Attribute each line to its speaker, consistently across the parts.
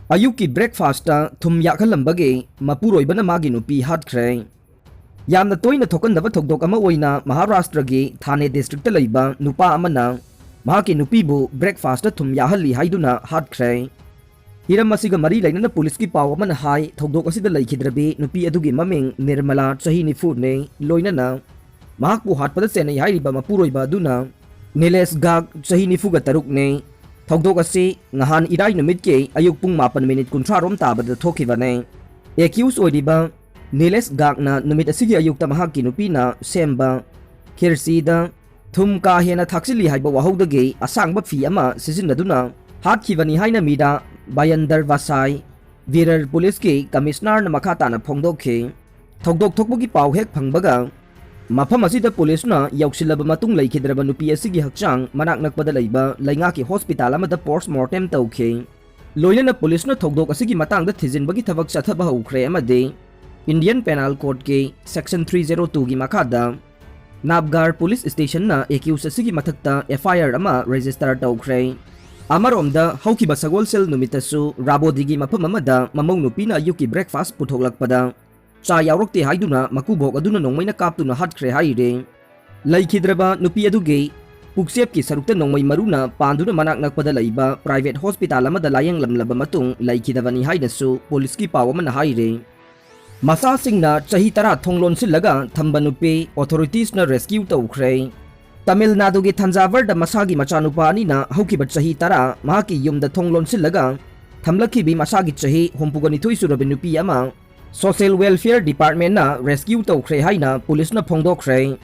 Speaker 1: Ayukki breakfast Thum Yakallambagi Mapuroibana Magi Nupi Hatkhre Yamna toina thokandaba thokdok ama oina Maharashtra gi Thane district laiba nupa amana mahaki nupi bu breakfast Thum Yahalli haiduna Hatkhre Hiram masiga mari lainana police ki paw amana hai thokdok asida laikhidrabi nupi adugi maming Nirmala chahi nifu ne loinana mahakbu hatpada sena hairiba Mapuroiba duna Niles gag chahi nifu ga taruk ne Thokdok asi ngahan irai numit ke ayuk pung 8 minute kuntra rom tabada thokibane accused oidiba Niles gagna numit asigi ayuk tamahaki nupi na semba khirsida thum ka hena thaksili haiba wahogdage asangba fi ama sizinaduna hatkibani haina mida bayandar vasai virar police ke commissioner na makata na phongdokhe thokdok thokbogi paw hek phangbaga Mafam asida police na yauksilaba matung laikhidraba nupi asigi hakchang manak nakpada laiba lainga ki hospital amada postmortem tawkhe loina police na thokdok asigi matangda thijinbagi thabak chathaba haukhre amade Indian Penal Code ke section 302 gi makada Nabgar police station na accused asigi mathakta FIR ama register tawkhre amaromda haukiba sagol sel numitasu rabodigi mafam amada mamong nupi na Ayukki breakfast puthoklakpada Cha Yaorakte haiduna makubok aduna nongmaina kaptuna Hatkhre haire laikhidraba nupi aduge puksep ki sarukta nongmai maruna panduna manak nakpada laiba private hospital amada layang lamlaba matung laikhidawani hainasu police ki paw amana haire masa singna chahi tara thonglon silaga thamba nupi authorities na rescue tawkhre Tamil Nadu ge Thanjavur da masagi machanupa ani na haukiba chahi tara mahaki yumda thonglon silaga thamlakhi bi masagi chahi hompugani thoi surabe nupi ama Social Welfare Department na rescue tawkhre haina police na phongdokkhre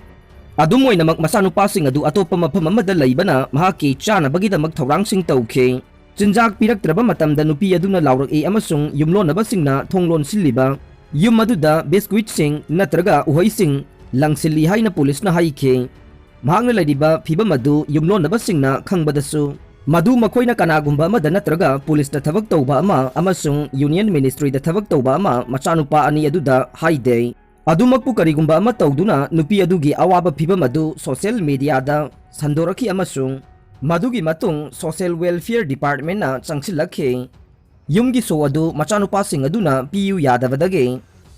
Speaker 1: adumoy namak masanupa sing adu atopa mafam amada laibana mahaki chana bagidamak thorang sing tawkhe chinjak piraktraba matamda nupi aduna lawrak e amasung yumlonaba singna thonglon siliba yum aduda biscuit sing natraga uhai sing langsilli haina police na haikhe mahakna laidiba phiba madu yumlonaba singna khangbadasu Madu makoina kanagumba amada natraga police da thabak tawba ama amasung union ministry da thabak tawba ama machanupa ani aduda haide adumakpu karigumba ama tawduna nupi adugi awaba phiba madu social media da sandoraki amasung madugi matung social welfare department na changsilakhe yumgi so adu machanupa sing aduna PU yadavadage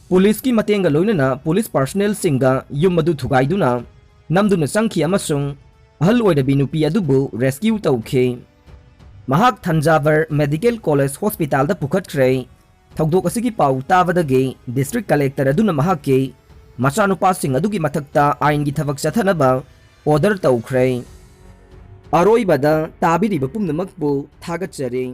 Speaker 1: police ki matenga loinana police personnel singa yum madu thugaiduna namduna sangki amasung ahal oidabi nupi adubu rescue tawkhe mahak Thanjavur Medical College Hospital da pukhatkre thokdok asigi paw tabadage district collector aduna mahake machanupa sing adugi mathakta ain gi thabak chathanaba order tawkhre aroibada tabiriba pumnamakpu thagachare